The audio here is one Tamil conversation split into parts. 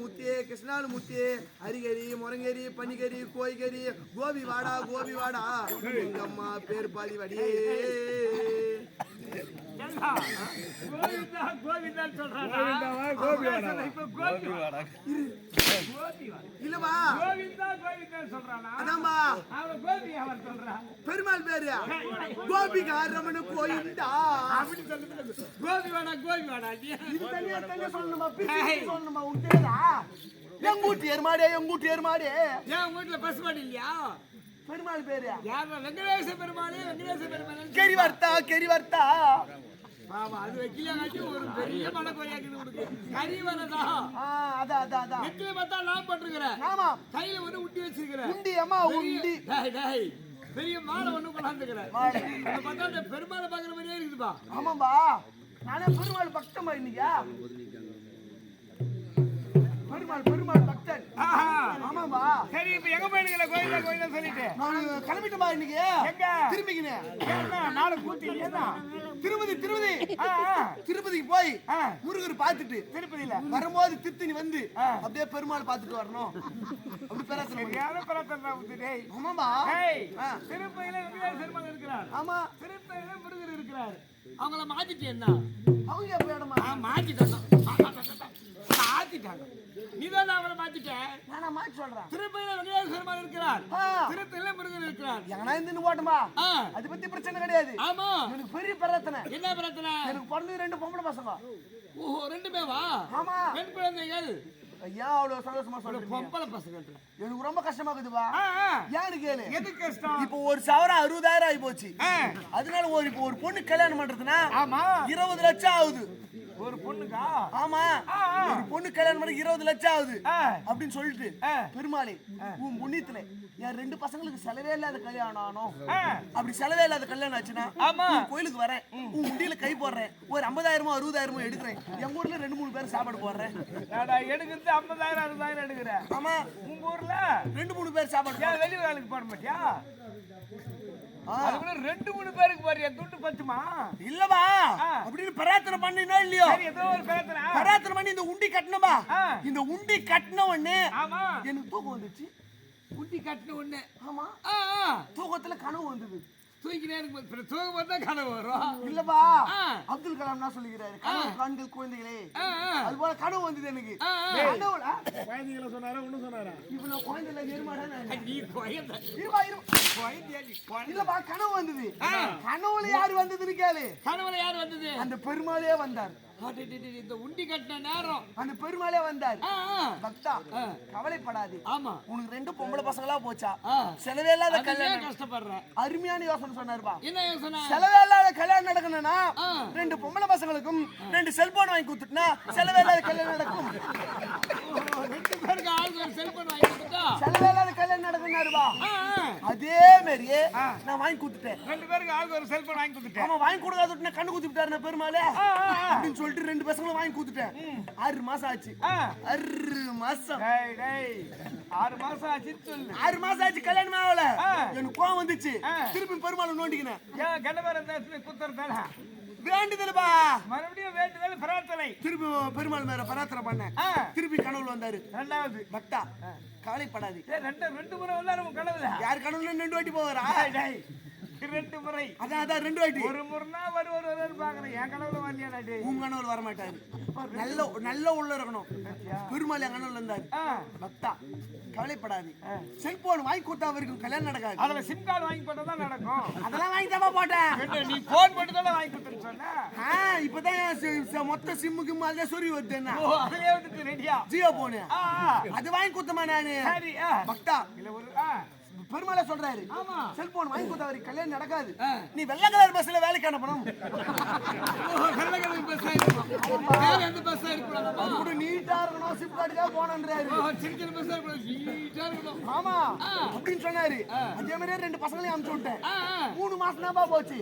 முத்தி கிருஷ்ணாலு முத்தி அரிகரி முரங்கரி பனிகரி கோய்கறி கோபி வாடா எங்க அம்மா பேர் பாதி வடியே பெருமாள் பேரு கோபிகாரமனு கோயில்டா சொல்லணுமா எங்கூட்டி ஏர்மாடே என் வீட்டுல பசு மாடு இல்லையா பெருமாள் பேரு வெங்கடேச பெருமாள் கெரிவர்த்தா அது வைக்கலாட்டி ஒரு பெரிய மலை கோயிலாக்குது உனக்கு கறி வரதா அதான் நெத்தில பார்த்தா நான் பண்றேன் ஆமா கையில வந்து உண்டி வச்சிருக்கிறேன் உண்டி அம்மா உண்டி டேய் பெரிய மாலை ஒண்ணு கொண்டாந்துக்கிறேன் பார்த்தா அந்த பெருமாளை பாக்குற மாதிரியே இருக்குதுப்பா ஆமாம்பா நானே பெருமாள் பக்தமா இன்னைக்கா பெருமாள் பக்தன் ஆமாம்பா சரி இப்ப எங்க போயிடுங்களா கோயில சொல்லிட்டு நான் கிளம்பிட்டுமா இன்னைக்கு எங்க திரும்பிக்கினேன் நாளை கூட்டி திருப்பதிக்கு போய் முருகர் பாத்துட்டு திருப்பதியில வரும்போது திருத்தணி வந்து அப்படியே பெருமாள் பாத்துட்டு வரணும் அப்படி பிரார்த்தனை ஆமாம்பா திருப்பதியில பெருமாள் இருக்கிறார் ஆமா திருப்பதியில முருகர் இருக்கிறார் அவங்கள மாத்திட்டு என்ன அவங்க எப்ப இடமா மாத்திட்டாங்க நீதான் அவரை மாத்திட்டேன் நான் மாத்தி சொல்றேன் திருப்பதியில வெங்கடேச பெருமாள் இருக்கிறார் திருப்பதியில முருகன் இருக்கிறார் எங்கனா இருந்து போட்டுமா அது பத்தி பிரச்சனை கிடையாது ஆமா எனக்கு பெரிய பிரச்சனை என்ன பிரச்சனை எனக்கு பிறந்தது 2 பொம்பளை பசங்க ஓஹோ 2 பேவா ஆமா பெண் குழந்தைகள் ஐயா அவ்வளவு சந்தோஷமா சொல்றேன் பொம்பளை பசங்க எனக்கு ரொம்ப கஷ்டமா இருக்குதுப்பா ஏன்னு கேளு எதுக்கு கஷ்டம் இப்போ ஒரு சவரம் 60,000 ஆகி போச்சு அதனால இப்போ ஒரு பொண்ணு கல்யாணம் பண்றதுன்னா ஆமா 20 லட்சம் ஆகுது ஒரு பொண்ணுக்கா ஆமா ஒரு பொண்ணு கல்யாணம் பண்ண 20 லட்சம் ஆகுது அப்படின்னு சொல்லிட்டு பெருமாளே உன் புண்ணியத்துல என் 2 பசங்களுக்கு செலவே இல்லாத கல்யாணம் ஆனோம் அப்படி செலவே இல்லாத கல்யாணம் ஆச்சுன்னா கோயிலுக்கு வரேன் உன் முண்டியில கை போடுறேன் ஒரு 50,000 60,000 எடுக்கிறேன் எங்க ஊர்ல 2-3 பேர் சாப்பாடு போடுறேன் எடுக்கிறது 50,000 60,000 எடுக்கிறேன் ஆமா உங்க ஊர்ல 2-3 பேர் சாப்பாடு வெளி வேலைக்கு போட மாட்டியா அதுக்குள்ள 2-3 பேருக்கு பாரு துண்டு பத்துமா இல்லவா அப்படின்னு பிரார்த்தனை பண்ணினா இல்லையோ ஏதோ ஒரு பிரார்த்தனை பண்ணி இந்த உண்டி கட்டணுமா இந்த உண்டி கட்டன உடனே ஆமா எனக்கு தூக்கம் வந்துச்சு உண்டி கட்டன உடனே ஆமா தூக்கத்துல கனவு வந்தது தூக்கினே இருக்கு தூக்கம் வந்தா கனவு வரும் இல்லப்பா அப்துல் கலாம் என்ன சொல்லிக்கிறாரு கனவு காண்கள் குழந்தைகளே அது போல கனவு வந்தது எனக்கு கனவுல குழந்தைகள சொன்னாரா ஒண்ணு சொன்னாரா இப்போ நான் குழந்தைல ஏர்மாடா நீ குழந்தை இல்லப்பா கனவு வந்தது கனவுல யாரு வந்ததுன்னு கேளு கனவுல யாரு வந்தது அந்த பெருமாளே வந்தார் இந்த உண்டி கட்டின நேரம் அந்த பெருமாளே வந்தார் பக்தா கவலைப்படாது ஆமா உனக்கு 2 பொம்பளை பசங்களா போச்சா செலவே இல்லாத கல்யாணம் கஷ்டப்படுறேன் அருமையான யோசனை சொன்னாருப்பா என்ன யோசனை செலவே இல்லாத கல்யாணம் நடக்கணும்னா 2 பொம்பளை பசங்களுக்கும் 2 செல்போன் வாங்கி கொடுத்துட்டா செலவே இல்லாத கல்யாணம் நடக்கும் 2 பேருக்கு ஆளுக்கு ஒரு செல்போன் வாங்கி கொடுத்தா செலவே இல்லாத கல்யாணம் நடக்கும்னாருப்பா அதே மாதிரியே நான் வாங்கி கொடுத்துட்டேன் 2 பேருக்கு ஆளுக்கு ஒரு செல்போன் வாங்கி கொடுத்துட்டேன் ஆமா வாங்கி கொடுக்காதுன்னா கண்ணு குத்திட்டாரு நான் பெருமாளே அப்படின்னு சொல்லிட்டு 2 பசங்களும் வாங்கி கொடுத்துட்டேன் 6 மாசம் ஆச்சு 6 மாசம் 6 மாசம் ஆச்சு சொல்லு 6 மாசம் ஆச்சு கல்யாணம் ஆகல எனக்கு கோவம் வந்துச்சு திருப்பி பெருமாளை நோண்டிக்கினேன் ஏன் கண்டபேரன் குத்துறதால வேண்டுதல்பா மறுபடியும் வேண்டுதல் பிரார்த்தனை திருப்பி பெருமாள் மேல பிரார்த்தனை பண்ணேன் திருப்பி கனவுல வந்தாரு ரெண்டாவது பக்தா கவலைப்படாது 2 முறை வந்தாரு உன் கனவுல யார் கனவுல 2 வாட்டி போவாரா 2 முறை அதான் 2 வாட்டி ஒரு முறைனா வருவாரு பாக்குறேன் என் கனவுல வரலையா டேய் உன் கனவுல வர மாட்டாரு நல்ல உள்ள இருக்கணும் பெருமாள் என் கனவுல இருந்தாரு பக்தா கவலைப்படாது செல்போன் வாங்கி கொடுத்தா வரைக்கும் கல்யாணம் நடக்காது அதுல சிம் கார்டு வாங்கி போட்டா தான் நடக்கும் அதெல்லாம் வாங்கி தான் போட்டேன் நீ போன் போட்டு தான் வாங்கி கொடுத்தேன்னு சொன்ன இப்பதான் மொத்த சிம்முக்கு அதே சொறி வருதுன்னா அதுலயே வந்துட்டு ரெடியா ஜியோ போன் அது வாங்கி கொடுத்தமா நானு சரி பக்தா இல்ல ஒரு பெருமாளே சொல்றாரு செல்போன் வாங்கி கொடுத்தா வரைக்கும் கல்யாணம் நடக்காது நீ வெள்ளை கலர் பஸ்ல வேலைக்கு அனுப்பணும் வெள்ளை கலர் பஸ் வேற எந்த பஸ் இருக்கணும் அது கூட நீட்டா இருக்கணும் சிப் கார்டுக்கா போனன்றாரு சின்ன பஸ் இருக்கணும் நீட்டா இருக்கணும் ஆமா அப்படின்னு சொன்னாரு அதே மாதிரியே 2 பசங்களையும் அனுப்பிச்சு விட்டேன் 3 மாசம் தான் போச்சு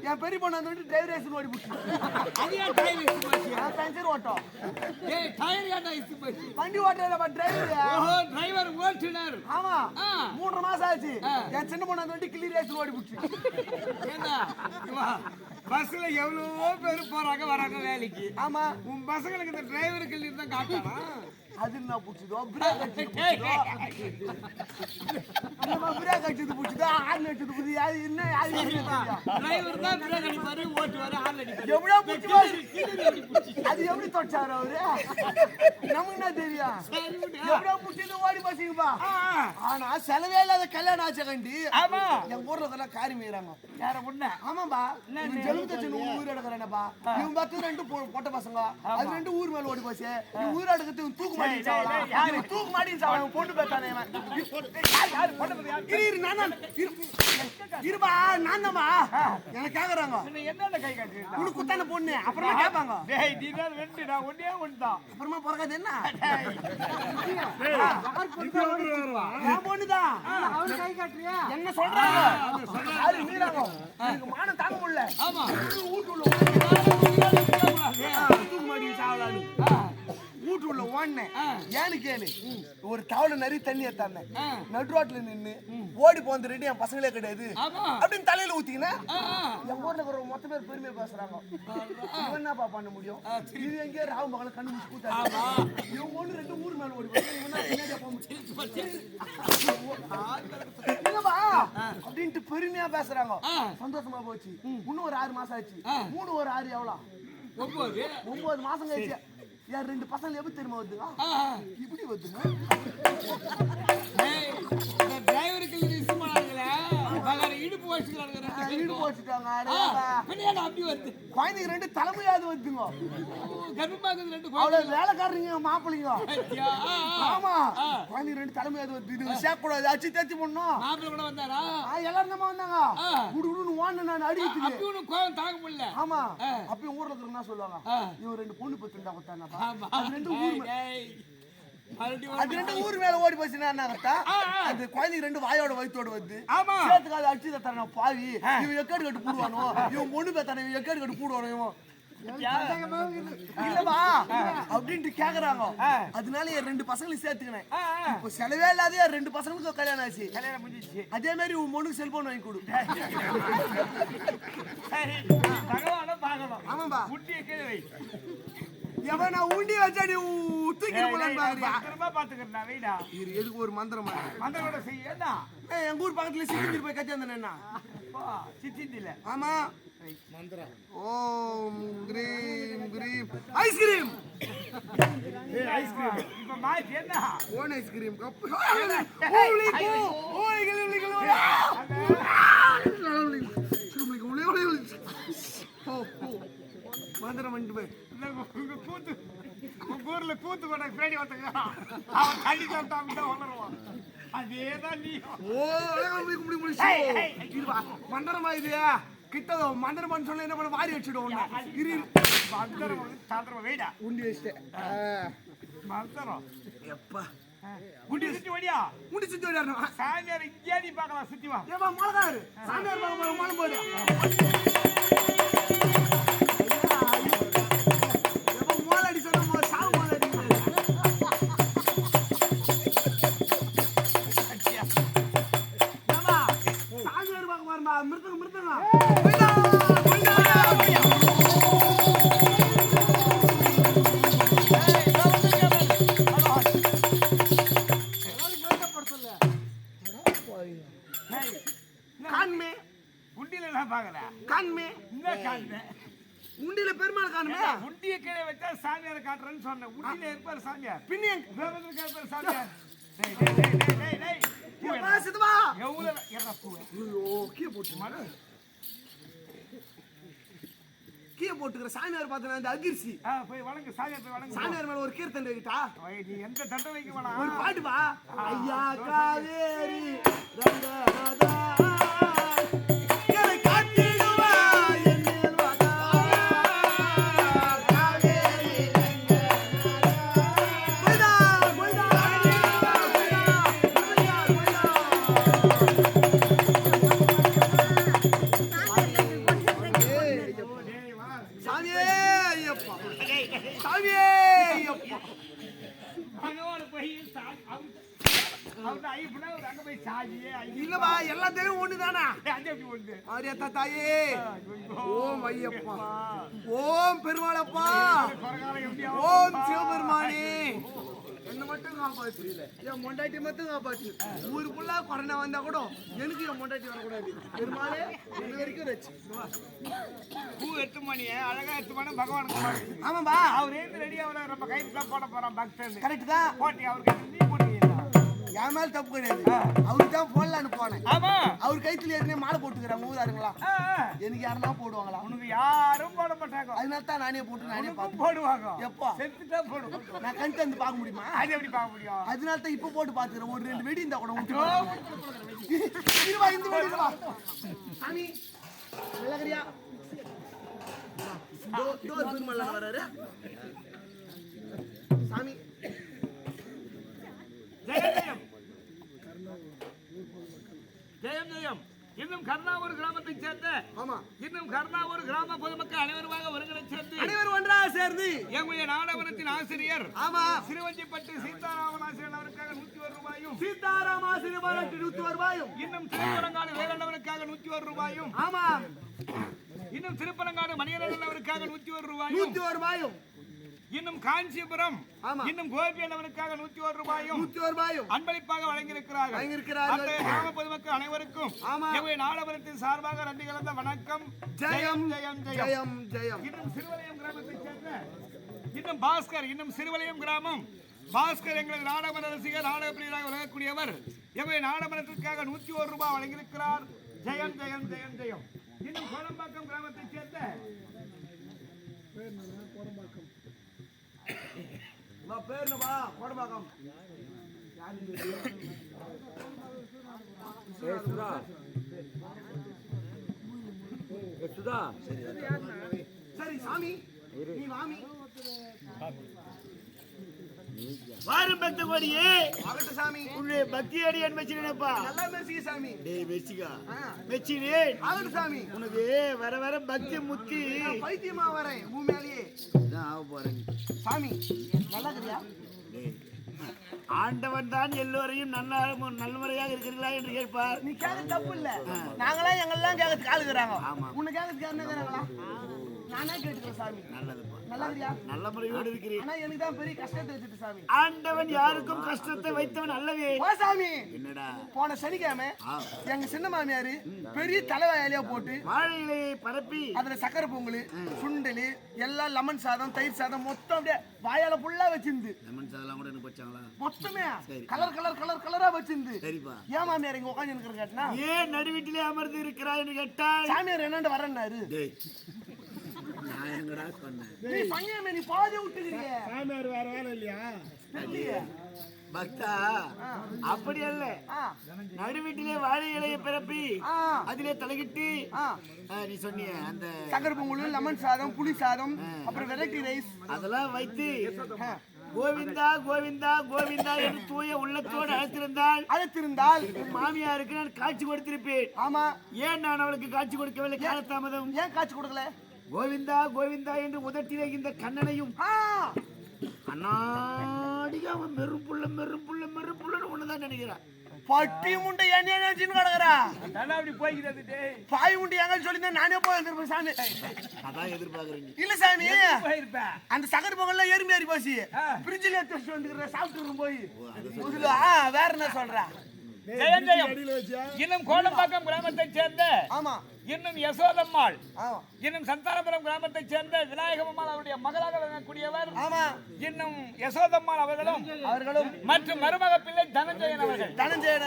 என் பெரிய பொண்ணு வந்து டிரைவர் ரேஸ் ஓடி போச்சு அது ஏன் டிரைவர் ரேஸ் போச்சு பஞ்சர் ஓட்டம் ஏய் டயர் ஏன்டா இஸ் போச்சு வண்டி ஓட்டறல டிரைவர் ஓஹோ டிரைவர் ஓட்டுனர் ஆமா 3 மாசம் ஆச்சு என் சின்ன பொண்ணு வந்து கிளி ரேஸ் ஓடி போச்சு ஏண்டா பஸ்ல எவ்வளவோ பேர் போறாங்க வராங்க வேலைக்கு. ஆமா உன் பசங்களுக்கு இந்த டிரைவருக்கு தான் காட்டானா? அது என்ன புடிச்சதோ பிரேக் அடிச்சது புடிச்சதோ ஆர்ன் அடிச்சது புடிச்சது யாரு என்ன யாரு டிரைவர் தான் பிரேக் அடிப்பாரு ஓட்டுவாரு ஆர்ன் அடிப்பாரு. எவ்வளவு புடிச்சது அது எப்படி தொட்டாரு அவரு நமக்கு என்ன தெரியும் எவ்வளவு புடிச்சது ஓடி பசிங்கப்பா. ஆனா செலவே இல்லாத கல்யாணம் ஆச்சு கண்டி. ஆமா எங்க ஊர்ல இதெல்லாம் காரி மீறாங்க யார முன்ன. ஆமாம்பா ஜெலுத்தச்சு ஊர் எடுக்கிறேன்ப்பா இவன் பார்த்து 2 பொட்ட பசங்க அது 2 ஊர் மேல ஓடி போச்சு ஊர் எடுக்கிறது தூக்கு மாடி தூக்கு மாடி பொண்ணு பேத்தானே இருபா நான் தான்ப்பா எனக்கு கேக்குறாங்க என்ன கை காட்டு உனக்கு குத்தான பொண்ணு அப்புறமா கேட்பாங்க அப்புறமா பிறக்காது என்ன என் பொண்ணுதான் என்ன சொல்றாங்க எனக்கு மானம் தாங்க முடியல வீட்டுள்ள வீட்டுள்ள ஓடினேன் ஏன்னு கேளு ஒரு தவளை நிறைய தண்ணி ஏத்தானேன் நடு ரோட்ல நின்னு ஓடி போந்து ரெடி என் பசங்களே கிடையாது அப்படின்னு தலையில ஊத்திக்கினா என் ஊர்ல ஒரு மொத்த பேர் பெருமையா பேசுறாங்க இவன் என்னப்பா பண்ண முடியும் இது எங்கேயோ ராவு மகளை கண்ணு முடிச்சு கூத்தாங்க இவங்க ஒண்ணு 2 ஊர் மேல ஓடி அப்படின்ட்டு பெருமையா பேசுறாங்க சந்தோஷமா போச்சு இன்னும் ஒரு 6 மாசம் ஆச்சு 3 ஒரு 6 எவ்வளவு 9 மாசம் கழிச்சு யார் 2 பசங்க எப்படி தெரியுமா வருதுங்க இப்படி வருதுங்க டிரைவருக்கு இடுப்பு வச்சுட்டாங்க அப்படி வருது குழந்தைங்க 2 தலைமையாவது வருதுங்க கர்ப்பமாக்குது 2 அவ்வளவு வேலைக்காரங்க மாப்பிள்ளைங்க ஆமா குழந்தைங்க 2 தலைமையாவது வருது இது சேர்க்கூடாது அச்சு தேத்தி பண்ணணும் மாப்பிள்ளை கூட வந்தாரா எல்லாரும் தான் வந்தாங்க குடுகுடுன்னு ஓடுன நான் அடிக்கிறதுக்கு அப்படி ஒன்னும் கோவம் தாங்க முடியல ஆமா அப்பயும் ஊர்ல இருக்கிறவங்க என்ன சொல்லுவாங்க இவன் 2 பொண்ணு பத்துண்டா கொடுத்தானப்பா அது 2 ஊர் மேல ஓடி போச்சுன்னா என்ன கத்தா அந்த குழந்தைங்க 2 வாயோட வயித்தோட வந்து சேர்த்துக்கு அதை அடிச்சு தரேன் பாவி இவன் எக்கேடு கட்டு போடுவானோ இவன் பொண்ணு பேத்தானே இவன் எக்கேடு கட்டு போடுவானோ இவன் இல்லவா அப்படின்ட்டு கேக்குறாங்க அதனால என் 2 பசங்களையும் சேர்த்துக்கினேன் இப்போ செலவே இல்லாத 2 பசங்களுக்கும் கல்யாணம் ஆச்சு கல்யாணம் முடிஞ்சிச்சு அதே மாதிரி உன் பொண்ணுக்கு செல்போன் வாங்கி கொடு ஆமாம்பா எவன் நான் உண்டி வச்சா நீ தூக்கிட்டு பாத்துக்கிறேன் வைடா இது எதுக்கு ஒரு மந்திரமா மந்திரோட செய்யடா எங்க ஊர் பக்கத்துல சித்திந்திரி போய் கட்டி வந்தேன்னா சித்திந்தில ஆமா மந்திரம் ஓம் கிரீம் கிரீம் ஐஸ்கிரீம் ஐஸ்கிரீம் இப்ப மாய் என்ன ஓன் ஐஸ்கிரீம் கப் ஓலி ஓலி மந்திரம் பண்ணிட்டு போய் கூத்து ஊர்ல கூத்து கூட பேடி வந்துங்க அவன் தண்ணி சாப்பிட்டாம தான் வளருவான் அதேதான் நீ மந்திரமா இது கிட்ட மந்திரம் சொல்ல என்ன பண்ண வாரி வச்சுடுவோம் மந்திரம் சாந்திரம் வெயிடா உண்டி வச்சுட்டேன் மந்திரம் எப்பா குண்டி சுத்தி வடியா குண்டி சுத்தி வடியா சாமியார் இங்கேடி பார்க்கலாம் சுத்தி வா ஏப்பா மொளகாரு சாமியார் பார்க்க மொளம் போடு எப்பா மொள அடி சொன்னா சாவு மொள அடி ஏப்பா சாமியார் பார்க்க வரமா மிருதங்க மிருதங்க உண்டியில பெருமாள் காணுமே உண்டிய கீழே வச்சா சாமியார காட்டுறேன்னு சொன்னேன் உண்டியில இருப்பாரு சாமியார் பின்ன சாமியார் கீழே போட்டுக்கிற சாமியார் பார்த்தா அந்த அகிர்சி போய் வணங்கு சாமியார் போய் வணங்கு சாமியார் மேல ஒரு கீர்த்தனை வைக்கிட்டா நீ எந்த தண்டை வைக்க வேணாம் ஒரு பாட்டு பா ஐயா காவேரி ரங்கநாதா அவரு ஐயப்பனா ஒரு அங்க போய் சாதியே இல்லப்பா எல்லா தெய்வம் ஒண்ணுதானா அது எப்படி ஒண்ணு ஆரியத்தா தாயே ஓம் ஐயப்பா ஓம் பெருமாளப்பா ஓம் சிவபெருமானே என்ன மட்டும் காப்பாற்று என் மொண்டாட்டி மட்டும் காப்பாற்று ஊருக்குள்ள கொரோனா வந்தா கூட எனக்கு என் மொண்டாட்டி வரக்கூடாது பெருமாளே இது வரைக்கும் வச்சு பூ 8 மணி அழகா 8 மணி பகவானுக்கு ஆமாம்பா அவரே ரெடி ஆவற நம்ம கையில தான் போட போறோம் பக்தர் கரெக்ட் தான் போட்டி அவருக்கு நீ போடுவீங்க என் மேல தப்பு கிடையாது அவருக்கு தான் போடலான்னு போனேன் ஆமா அவர் கைத்துல ஏற்கனவே மாலை போட்டுக்கிறாங்க ஊதாருங்களா எனக்கு யாருன்னா போடுவாங்களா உனக்கு யாரும் போட மாட்டாங்க அதனால தான் நானே போட்டு நானே பார்த்து போடுவாங்க எப்போ செத்துட்டா போடுவாங்க நான் கண் தந்து பார்க்க முடியுமா அது எப்படி பார்க்க முடியும் அதனால தான் இப்ப போட்டு பாத்துக்கிறேன் ஒரு 2 வெடி இந்த கூட இருவா இந்த வெடி இருவா சாமி நல்லகரியா டோர் பெருமாள் வராரு சாமி ஜெயம் ஜெயம் ஜெயம் இன்னும் கர்ணாவூர் கிராமத்தை சேர்ந்த ஆமா இன்னும் கர்ணாவூர் கிராம பொதுமக்கள் அனைவருமாக ஒருங்கிணை சேர்ந்து அனைவரும் ஒன்றாக சேர்ந்து எங்களுடைய நாடகத்தின் ஆசிரியர் ஆமா சிறுவஞ்சிப்பட்டு சீதாராமன் ஆசிரியர் அவருக்காக 101 ரூபாயும் சீதாராம் ஆசிரியர் 101 ரூபாயும் இன்னும் திருப்பரங்காடு வேலண்ணவருக்காக 101 ரூபாயும் ஆமா இன்னும் திருப்பரங்காடு மணியரன் அவருக்காக 101 ரூபாயும் 101 ரூபாயும் இன்னும் காஞ்சிபுரம் ஆமா இன்னும் கோபி அண்ணவனுக்காக 101 ரூபாயும் 101 ரூபாயும் அன்பளிப்பாக வழங்கியிருக்கிறார்கள் அந்த கிராம பொதுமக்கள் அனைவருக்கும் ஆமா எங்களுடைய நாடகத்தின் சார்பாக நன்றி கலந்த வணக்கம் ஜெயம் ஜெயம் ஜெயம் ஜெயம் ஜெயம் இன்னும் சிறுவலயம் கிராமத்தை சேர்ந்த இன்னும் பாஸ்கர் இன்னும் சிறுவலயம் கிராமம் பாஸ்கர் எங்களது நாடக ரசிகர் நாடக பிரியராக விளங்கக்கூடியவர் எங்களுடைய நாடகத்திற்காக 101 ரூபாய் வழங்கியிருக்கிறார் ஜெயம் ஜெயம் ஜெயம் ஜெயம் இன்னும் கோடம்பாக்கம் கிராமத்தை சேர்ந்த பேருப்பா கோடம்பாக்கம் சரி சாமி நீ வாமி வாரும் பக்த கோடியே ஆகட்டும் சாமி உன்னுடைய பக்தி அடி என் மெச்சினப்பா நல்லா மெச்சிக்க சாமி டேய் மெச்சிக்கா மெச்சினே ஆகட்டும் சாமி உனக்கு வர வர பக்தி முத்தி பைத்தியமா வரேன் உன் மேலேயே நான் ஆக போறேன் சாமி நல்லா இருக்கிறியா ஆண்டவன் தான் எல்லோரையும் நல்லமுறையாக இருக்கிறீர்களா என்று கேட்பார் நீ கேட்க தப்பு இல்ல நாங்களாம் எங்கெல்லாம் கேட்கறதுக்கு ஆளுகிறாங்க உன்னை கேட்கறதுக்கு என்ன கேட்கறாங்களா நானே கேட்டுக்கிறேன் சாமி நல்லதுப்பா நல்லா இருக்கியா நல்ல முறையோடு இருக்கிறேன் ஆனா எனக்கு தான் பெரிய கஷ்டத்தை வச்சுட்டு சாமி ஆண்டவன் யாருக்கும் கஷ்டத்தை வைத்தவன் அல்லவே வா சாமி என்னடா போன சனிக்கிழமை எங்க சின்ன மாமியாரு பெரிய தலைவாயிலையா போட்டு வாழை இலையை பரப்பி அதுல சக்கரை பொங்கல் சுண்டல் எல்லாம் லெமன் சாதம் தயிர் சாதம் மொத்தம் அப்படியே வாயால ஃபுல்லா வச்சிருந்து லெமன் சாதம் கூட எனக்கு வச்சாங்களா மொத்தமே கலர் கலர் கலர் கலரா வச்சிருந்து சரிப்பா ஏன் மாமியார் இங்க உட்காந்து இருக்கிற கேட்டா ஏன் நடுவீட்டிலே அமர்ந்து இருக்கிறாய் என்று கேட்டால் சாமியார் என்னண்டு வரேன்னாரு நான் எங்கடா சொன்னேன் நீ பையன் நீ பாதி விட்டுக்கிறீங்க சாமியார் வேற வேலை இல்லையா பக்தா அப்படி அல்ல நடுவீட்டிலே வாழை இலையை பிறப்பி அதிலே தலைகிட்டு நீ சொன்னிய அந்த சக்கரை பொங்கல் லெமன் சாதம் புளி சாதம் அப்புறம் வெரைட்டி ரைஸ் அதெல்லாம் வைத்து கோவிந்தா கோவிந்தா கோவிந்தா என்று தூய உள்ளத்தோடு அழைத்திருந்தால் மாமியாருக்கு நான் காட்சி கொடுத்திருப்பேன் ஆமா ஏன் நான் அவளுக்கு காட்சி கொடுக்கவில்லை காலதாமதம் ஏன் காட்சி கொடுக்கல கோவிந்தா கோவிந்தா என்று உதட்டிலே இந்த கண்ணனையும் அண்ணாடியா அவன் மெருப்புள்ள ஒண்ணுதான் நினைக்கிறான் பட்டி முண்டை என்ன நினைச்சுன்னு கிடக்குறா அப்படி போய்கிறது பாய் முண்டை எங்க சொல்லி நானே போயிருப்பேன் சாமி அதான் எதிர்பார்க்கறீங்க இல்ல சாமி அந்த சக்கரை பொங்கல்ல எறும்பு ஏறி போச்சு பிரிட்ஜில் எடுத்து வந்துக்கிற சாப்பிட்டு போய் வேற என்ன சொல்ற ஜெயம் ஜெயம் இன்னும் கோடம்பாக்கம் கிராமத்தை சேர்ந்த ஆமா இன்னும் யசோதம்மாள் இன்னும் சந்தானபுரம் கிராமத்தை சேர்ந்த விநாயகம்மாள் அவருடைய மகளாக விளங்கக்கூடியவர் ஆமா இன்னும் யசோதம்மாள் அவர்களும் மற்றும் மருமக பிள்ளை தனஞ்சயன்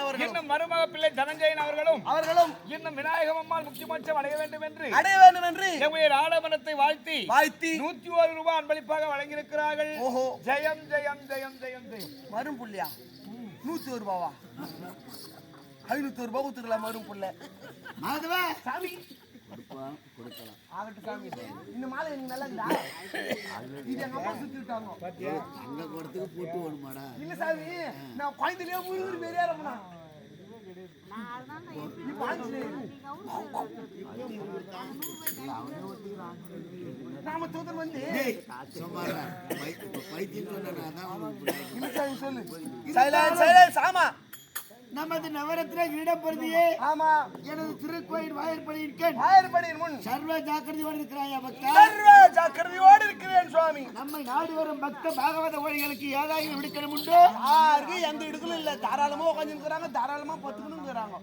அவர்கள் இன்னும் மருமக பிள்ளை தனஞ்சயன் அவர்களும் இன்னும் விநாயகம்மாள் முக்தி மோட்சம் அடைய வேண்டும் என்று எங்களுடைய ஆடமனத்தை வாழ்த்தி 101 ரூபாய் அன்பளிப்பாக வழங்கியிருக்கிறார்கள் ஜெயம் ஜெயம் ஜெயம் ஜெயம் ஜெயம் வரும் புள்ளியா 101 ரூபாவா 500 ரூபாய் கொடுத்துக்கலாம் வரும் புள்ள சாமி கொடுக்கலாம் ஆகட்டும் சாமி இந்த மாலை எனக்கு நல்லா இருந்தா இது எங்க அம்மா சுத்தி விட்டாங்க அங்க கொடுத்துக்கு போட்டு ஓடுமாடா இல்ல சாமி நான் குழந்தையிலே முருகர் பெரிய ரமணா நாம தூதர் வந்து சொல்லு சைலன்ஸ் ஆமா நமது நவரத்ன கிரீடம் பொருந்தியே ஆமா எனது திருக்கோயில் வாயிற்படியின் முன் சர்வ ஜாக்கிரதையோடு இருக்கிறாயா பக்தா? சர்வ ஜாக்கிரதையோடு இருக்கிறேன் சுவாமி. நம்மை நாடு வரும் பக்த பாகவத ஓடிகளுக்கு ஏதாவது விடுக்கணும் உண்டு? யாருக்கு எந்த இடுக்கலும் இல்ல. தாராளமா உட்காந்து இருக்கிறாங்க, தாராளமா பத்துக்கணுங்கிறாங்க.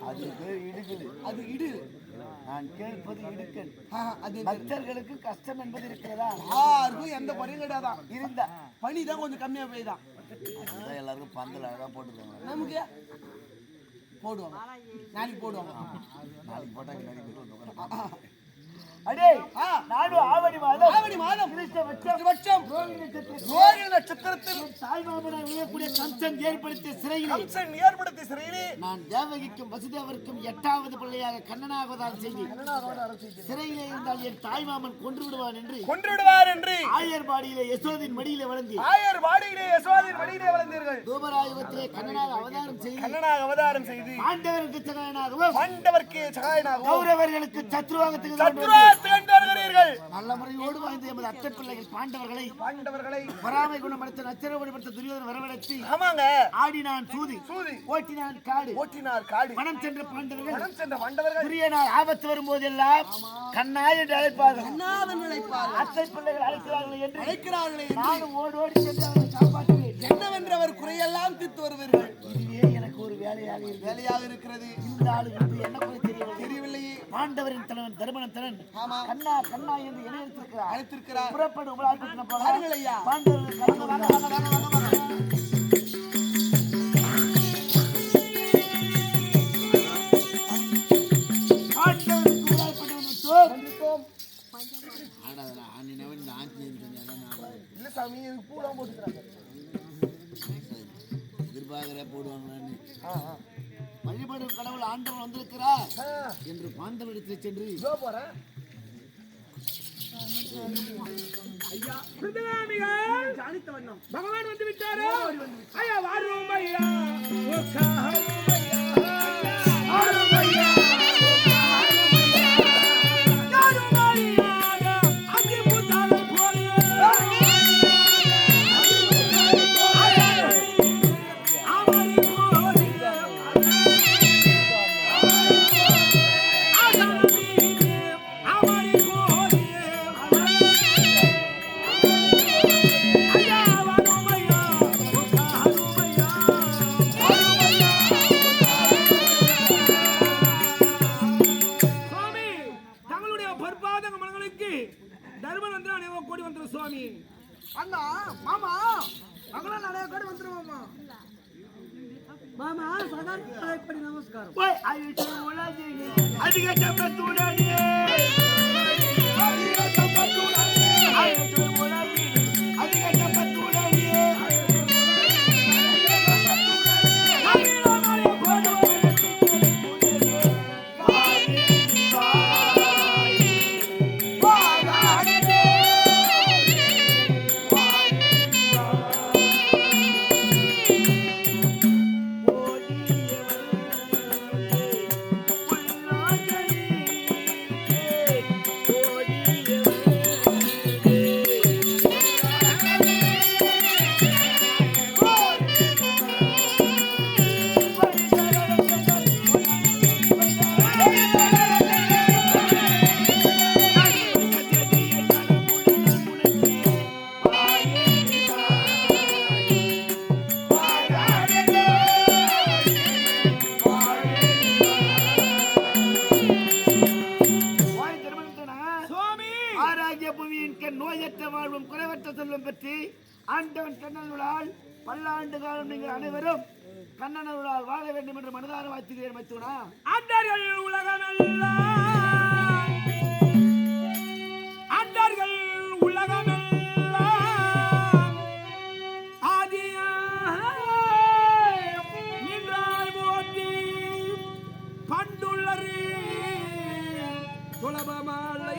அது பேர் இடுக்கல், அது இடு. நான் கேட்பது இடுக்கல். அது பக்தர்களுக்கு கஷ்டம் என்பது இருக்கிறதா? யாருக்கும் எந்த பணியும் கிடையாதா. இருந்தா பனி தான் கொஞ்சம் கம்மியா போய்தான். எல்லாருக்கும் பந்தல் அழகா போட்டுருக்காங்க. நமக்கு போடுவாங்க, நாளைக்கு போடுவாங்க. நாளைக்கு போட்டா அடே நாடு ஆவணி மாதம் ரோகிணி நட்சத்திரத்தில் தாய்மாமனார் உயரக்கூடிய கம்சன் ஏற்படுத்திய சிறையிலே நான் தேவகிக்கும் வசுதேவருக்கும் 8வது பிள்ளையாக கண்ணனாக அவதாரம் செய்து சிறையிலே இருந்தால் என் தாய்மாமன் கொன்று விடுவார் என்று ஆயர்பாடியிலே யசோதின் மடியிலே வளர்ந்தீர்கள். தூபராயுகத்திலே கண்ணனாக அவதாரம் செய்து பாண்டவருக்கு சகாயனாகவும் கௌரவர்களுக்கு சத்ருவாக நல்ல முறையோடு வாழ்ந்த எமது அத்தை பிள்ளைகள் பாண்டவர்களை பொறாமை குணப்படுத்த நச்சரவடிப்படுத்த துரியோதன வரவழைத்து ஆடினான் சூதி ஓட்டினார் காடு மனம் சென்ற பாண்டவர்கள் துரியனார் ஆபத்து வரும்போதெல்லாம் கண்ணா என்று அழைப்பார்கள். அத்தை பிள்ளைகள் அழைக்கிறார்களே என்று நானும் ஓடி சென்று அவரை காப்பாற்றுவேன். என்னவென்று அவர் குறையெல்லாம் தீர்த்து வருவீர்கள். இதுவே எனக்கு ஒரு வேலையாக இருக்கிறது. இந்த ஆளு என்ன குறை தெரியவில்லையே. பாண்டவரின் தலைவன் தர்மனத்தனன் கண்ணா என்று அழைத்திருக்கிறார். புறப்படும் எதிர்பார்க்கிற போடுவாங்களான்னு வழிபடும் கடவுள் ஆண்டவன் வந்திருக்கிறார் என்று பாண்டவரிடத்தில் சென்று போறேன். பகவான் வந்து விட்டாரோ? ஐயா வாரும் ஐயா, ஆண்டவன் கண்ணனுளால் பல்லாண்டு காலம் நீங்கள் அனைவரும் கண்ணனுளால் வாழ வேண்டும் என்று மனதார வாழ்த்துகிறேன். மைத்துனா ஆண்டார்கள் உலகமெல்லாம் ஆதியாய் நின்றாய் போற்றி பண்டுள்ளரே சுலபமாலை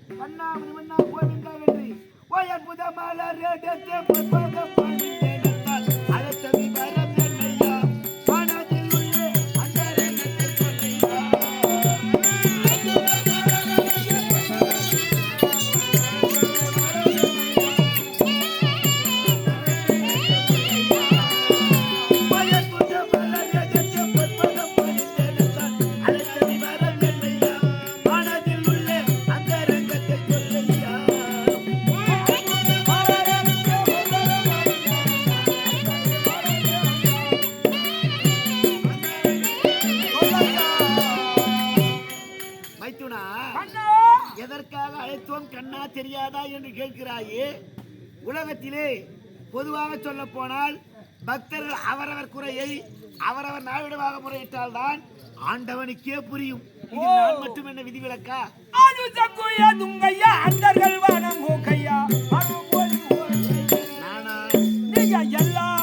கண்ணாமணி மன்னா கோவிந்தா வெற்றி ஓய் அற்புத மலர் எடுத்து பொற்பக பணிந்தேனத்தால் அழைத்தவி வரம் என்னையா மனதில் உள்ளே அந்தரங்கத்தில் சொல்லையா எதற்காக அழைத்தோம் கண்ணா தெரியாதா என்று கேட்கிறாயே. உலகத்திலே பொதுவாக சொல்ல போனால் பக்தர்கள் அவரவர் குறையை அவரவர் நாவிடமாக முறையிட்டால் தான் ஆண்டவனுக்கே புரியும். இது நான் மட்டும் என்ன விதிவிலக்கா? நானா எல்லாம்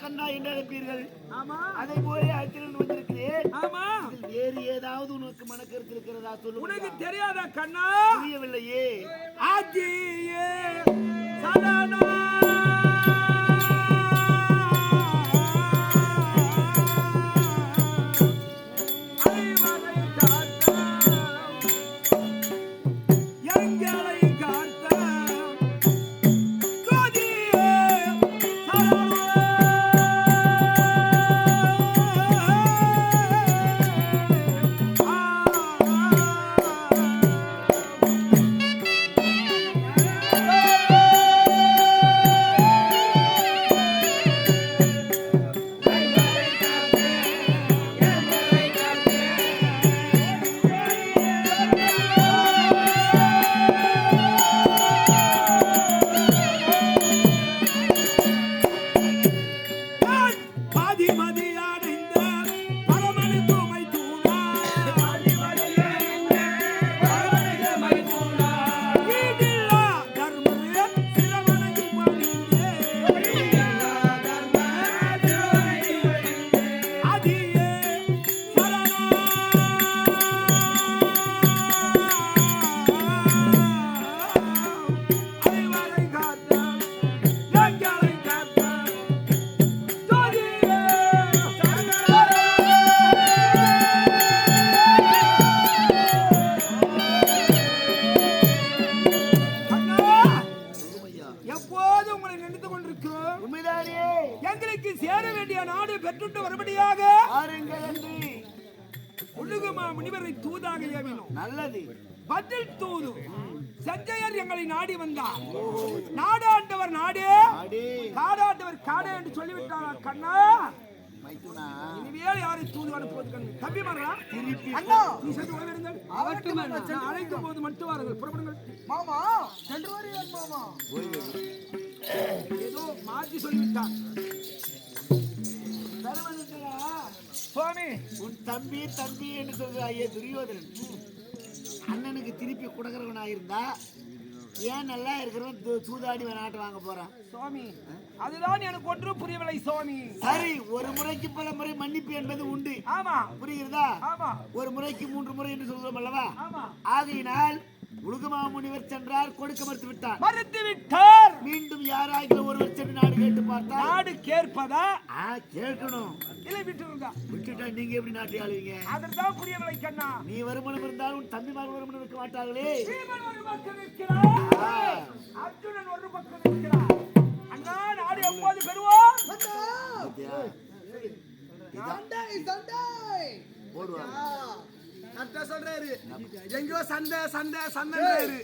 கண்ணா என்று அழைப்பீர்கள். அதை போல அழைத்து வந்திருக்கிறேன். வேறு ஏதாவது உனக்கு மனக்கருத்து இருக்கிறதா சொல்லு. உனக்கு தெரியாதா கண்ணா? புரியவில்லையே. ஆதியே சரணா எங்களுக்கு சேர வேண்டிய நாடு பெற்றுட்டு வரும்படியாக முனிவரை தூதாக ஏவினோம். நல்லது. பதில் தூது சஞ்சயர் எங்களை நாடி வந்தார். நாடாண்டவர் நாடே காடாண்டவர் காடே என்று சொல்லிவிட்டார். கண்ணா இனிமேல் யாரை தூது அனுப்புவது கண்ணு தம்பி மாறா அண்ணா நீ சென்று ஓய்வெடுங்கள். அவர்க்கும் அழைக்கும் போது மட்டும் வாருங்கள். புறப்படுங்கள் மாமா. சென்று வருகிறேன் மாமா. ஏதோ மாற்றி சொல்லிவிட்டார். சுவாமி உன் தம்பி தம்பி என்று சொல்ற ஐயா துரியோதனன் அண்ணனுக்கு திருப்பி கொடுக்கறவனா இருந்தா ஏன் நல்லா இருக்கிறவன் சூதாடி நாட்டு வாங்க போறான் சுவாமி அதுதான் எனக்கு ஒன்றும் புரியவில்லை சுவாமி சரி ஒரு முறைக்கு பல முறை மன்னிப்பு என்பது உண்டு ஆமா புரிகிறதா ஆமா ஒரு முறைக்கு 3 முறை என்று சொல்றோம் அல்லவா ஆமா ஆகையினால் உலகமா முனிவர் சென்றார் கொடுக்க மறுத்து விட்டார் மீண்டும் யாராகிற ஒருவர் சென்று நாடு கேட்டு பார்த்தா நாடு கேட்பதா கேட்கணும் இல்லை விட்டுட்டா நீங்க எப்படி நாட்டை ஆளுவீங்க அதற்கான் புரியவில்லை கண்ணா நீ வருமானம் இருந்தால் உன் தம்பிமார் வருமானம் இருக்க மாட்டார்களே ஒரு பக்கம் இருக்கிறார் அர்ஜுனன் ஒரு பக்கம் இருக்கிறார் அண்ணா நாடு எப்போது பெறுவோம் சொல்றாரு எங்கோ சண்டை சண்டை சண்டைன்றாரு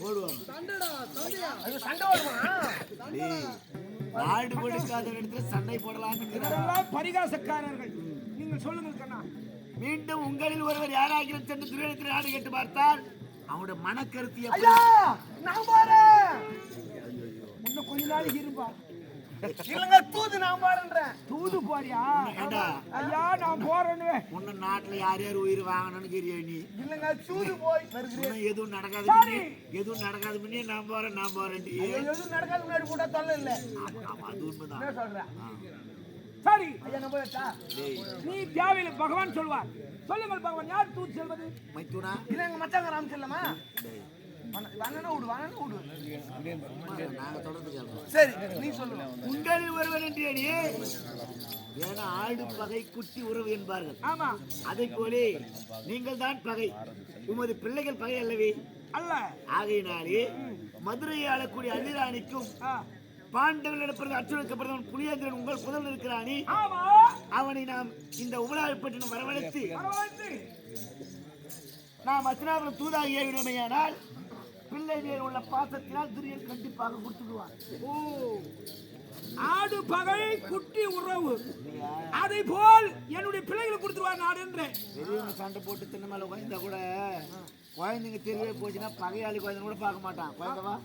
சண்டை வருமா நாடு கொடுக்காத இடத்துல சண்டை போடலாம் பரிகாசக்காரர்கள் நீங்கள் சொல்லுங்கள் கண்ணா மீண்டும் உங்களில் ஒருவர் யாராகிலும் சென்று துரியோதனத்தில் நாடு கேட்டு பார்த்தால் அவனோட மனக்கருத்து நான் போறேன் இன்னும் கொஞ்ச நாளைக்கு இருப்பா இல்லங்க தூது நான் போறேன்றேன் தூது போறியா ஐயா நான் போறேன்னு உன்ன நாட்டுல யார் யார் உயிர் வாங்கணும்னு தெரிய நீ இல்லங்க தூது போய் எதுவும் நடக்காது எதுவும் நடக்காது முன்னே நான் போறேன் எதுவும் நடக்காது முன்னாடி கூட தொல்லை இல்ல அது உண்மைதான் என்ன சொல்றேன் சரி ஐயா நான் போயிட்டா நீ தேவையில்லை பகவான் சொல்வார் சொல்லுங்கள் பகவான் யார் தூது செல்வது மைத்துனா இல்ல எங்க மச்சாங்க ராம் செல்லமா சரி நீ சொல்லுங்க உங்களில் ஒருவர் என்று ஏன்னா ஆடு பகை குட்டி உறவு என்பார்கள் ஆமா அதை போலே நீங்கள் தான் பகை உமது பிள்ளைகள் பகை அல்லவே அல்ல ஆகையினாலே மதுரையை ஆளக்கூடிய அதிராணிக்கும் பாண்டவர்கள் எடுப்பது அர்ஜுனுக்கு பிரதமன் புலியேந்திரன் உங்கள் புதல் இருக்கிறானே அவனை நாம் இந்த உபலாவிப்பட்டினம் வரவழைத்து நாம் அஸ்தினாபுரம் தூதாக ஏவிடுமையானால் பிள்ளை மேல் உள்ள பாசத்தினால் துரியன் கண்டிப்பாக கொடுத்துடுவான் ஆடு பகை குட்டி உறவு அதை போல் என்னுடைய பிள்ளைகளுக்கு கொடுத்துருவார் நாடு என்று சண்டை போட்டு தின்ன மேல உயர்ந்தா கூட குழந்தைங்க தெரியவே போச்சுன்னா பகையாளி குழந்தை கூட பார்க்க மாட்டான் குழந்தைவா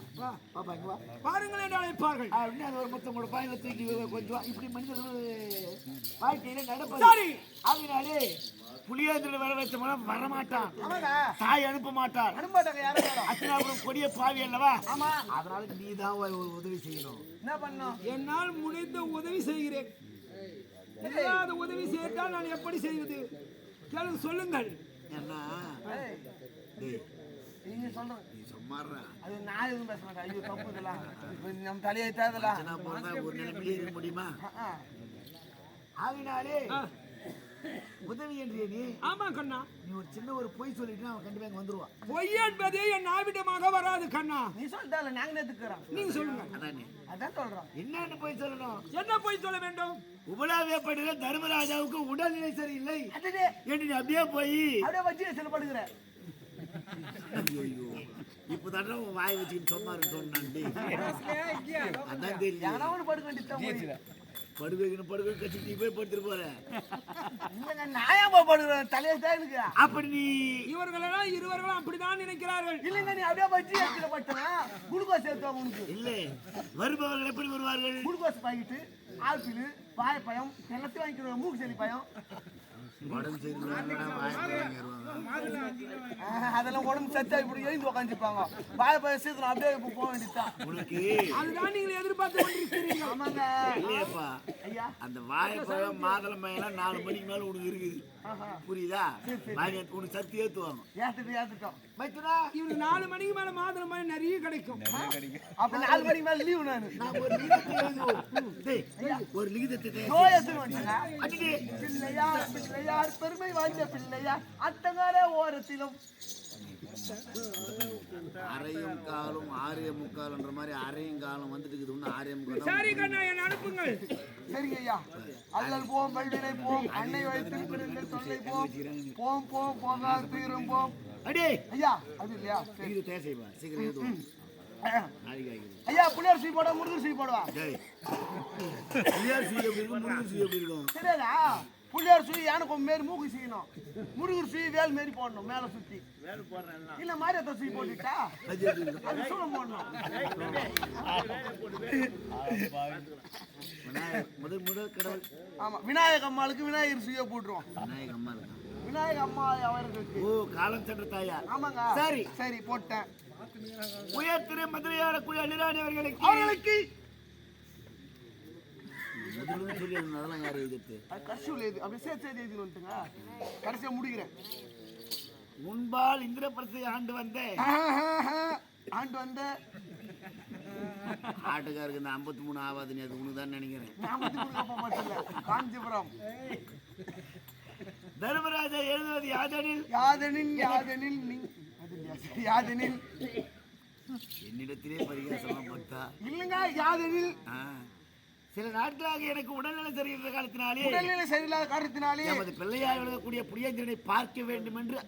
பாப்பா இங்க வா பாருங்கள் என்று அழைப்பார்கள் அப்படின்னு அது ஒரு மொத்தம் கூட பாயில தூக்கி கொஞ்சம் இப்படி மனிதர்கள் வாழ்க்கையில நடப்பது சரி அதனாலே புலியேந்திரன் வர வச்சோம்னா வரமாட்டான் தாய் அனுப்ப மாட்டான் அத்தனாபுரம் கொடிய பாவி அல்லவா அதனால நீ தான் ஒரு உதவி செய்யணும் என்ன பண்ணும் என்னால் முடிந்த உதவி செய்கிறேன் இல்லாத உதவி செய்தால் நான் எப்படி செய்வது கேளுங்க சொல்லுங்கள் என்ன நீங்க சொல்றேன் நீ சும்மாறா அது நான் எதுவும் பேச மாட்டேன் ஐயோ தப்பு இதெல்லாம் நம்ம தலையை தேதலாம் ஒரு நிலைமையிலே இருக்க முடியுமா ஆகினாலே உதவி என்று நீ ஆமா கண்ணா நீ ஒரு சின்ன ஒரு பொய் சொல்லிட்டு அவன் கண்டிப்பா இங்க வந்துருவான் பொய் என்பதே என் நாவிடமாக வராது கண்ணா நீ சொல்லிட்டால நாங்க நேத்துக்கிறோம் நீங்க சொல்லுங்க அதான் சொல்றோம் என்னன்னு பொய் சொல்லணும் என்ன பொய் சொல்ல வேண்டும் உபலாவியப்படுகிற தர்மராஜாவுக்கு உடல்நிலை சரியில்லை என்று நீ அப்படியே போய் அப்படியே வச்சு சொல்லப்படுகிற இப்பதான் வாய் வச்சுக்கிட்டு சொன்னாரு சொன்னான் அதான் தெரியும் படுக்க வேண்டியது படுக்க கட்சி நீ போய் படுத்துட்டு போற நாயா படுக்கிறேன் தலையை தேடுங்க அப்படி நீ இருவர்களும் அப்படிதான் நினைக்கிறார்கள் இல்லைங்க நீ அப்படியே வச்சு எடுத்துல பட்டனா குளுக்கோஸ் சேர்த்து உனக்கு இல்ல வருபவர்கள் எப்படி வருவார்கள் குளுக்கோஸ் பாக்கெட்டு ஆப்பிள் வாழைப்பழம் எல்லாத்தையும் வாங்கிக்கிறோம் மூக்கு செடி பழம் அதெல்லாம் உடம்பு சத்தா இப்படி எழுந்து உட்காந்துப்பாங்க வாழைப்பழம் சீக்கிரம் அப்படியே போக வேண்டியதுதான் அதுதான் நீங்க எதிர்பார்த்து கொண்டிருக்கிறீங்க ஆமாங்க இல்லையாப்பா ஐயா அந்த வாழைப்பழம் மாதுளம் பழம் 4 மணிக்கு மேல உனக்கு இருக்குது புரியுதா உனக்கு சத்து ஏத்துவாங்க ஏத்துட்டோம் இவனுக்கு 4 மணிக்கு மேல மாதுளம் பழம் நிறைய கிடைக்கும் அப்ப 4 மணிக்கு மேல லீவு நான் ஒரு லிகிதத்தை எழுதுவோம் ஒரு லிகிதத்தை பிள்ளையார் பெருமை வாய்ந்த பிள்ளையார் அத்தங்கால ஓரத்திலும் அரையும் காலும் 6:45 மாதிரி அரையும் காலம் வந்துட்டு இருக்குது 6:45 சரி கண்ணா என்ன அனுப்புங்கள் சரிங்க ஐயா அல்லல் போம் பல்வினை போம் அன்னை வைத்து தொல்லை போம் போம் போம் போகாது தீரும் போம் அடே ஐயா அது இல்லையா இது தேசைவா சீக்கிரம் எழுதுவோம் ஐயா புளியார் சீ போட முருகர் சீ போடுவா புளியார் சீ எப்படி இருக்கும் முருகர் சீ எப்படி இருக்கும் சரியா புள்ளியார் சுழி யானை கொம்பு மாரி மூக்கு செய்யணும், முருகர் சுழி வேல் மாரி போடணும் மேல சுத்தி. இல்ல மாரியத்தை சுழி போட்டுட்டா அது சூளம் போடணும். முதல் கடவுள் ஆமா, விநாயக அம்மாளுக்கு விநாயகர் சுழியை போட்டுருவோம். விநாயக அம்மா அவர்களுக்கு காலம் சென்ற தாயா. ஆமாங்க. சரி சரி போட்டேன். உயர் திரு மதுரையாளக்கூடிய அனிராணி அவர்களுக்கு அதெல்லாம் யாரும் எதிர்த்து கஷ்டம் இது அப்படி சேர்த்து எழுதி வந்துட்டுங்க. கடைசியா முடிக்கிறேன். முன்பால் இந்திரபிரசை ஆண்டு வந்த ஆட்டுக்காருக்கு இந்த 53 ஆவாதுன்னு அது உனக்கு தான் நினைக்கிறேன். 53 மட்டும் இல்ல, காஞ்சிபுரம் தர்மராஜா எழுதுவது யாதெனில் என்னிடத்திலே பரிகாசமா பார்த்தா இல்லங்க. யாதெனில் சில நாட்களாக எனக்கு உடல்நிலை சரியில்லாத காரணத்தினாலே நமது பிள்ளையார் எழுதக்கூடிய புளியந்திரனை பார்க்க வேண்டும் என்று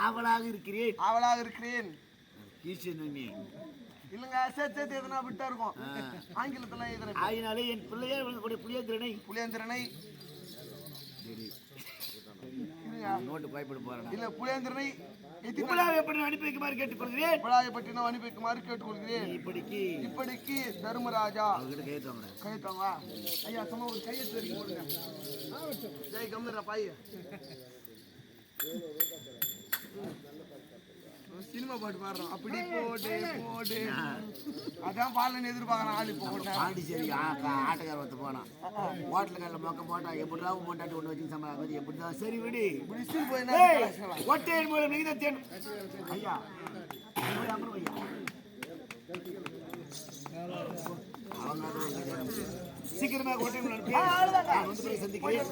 ஆவலாக இருக்கிறேன். இல்லங்க, சேர்த்து எதனா விட்டா இருக்கும். ஆங்கிலத்துல ஆகினாலே என் பிள்ளையார் எழுதக்கூடிய புளியந்திரனை நோட்டு பயப்பட போறேன். இல்ல, புளியந்திரனை எப்படி அனுப்பி வைக்குமாறு கேட்டுக்கொள்கிறேன். இப்படிக்கு தர்மராஜா கையெழுத்தாங்க. ஐயா சும்மா ஒரு கையெழுத்து வரைக்கும் போடுங்க. ஜெய் கம்மிரா பாய். சினிமா பாட்டு பாடுறோம். அப்படி போடு அதான் பாலன் எதிர்பார்க்கறான். ஆளு போட்டேன் பாண்டிச்சேரி ஆட்டக்கார வந்து போனான். ஹோட்டல் கல்ல மொக்க போட்டா எப்படிதான் மொண்டாட்டி ஒன்று வச்சு சமாளம் எப்படிதான். சரி விடு போய் ஒட்டையின் மூலம் நீதான் ஐயா சீக்கிரமா ஒட்டையின் சந்திக்கிறேன்.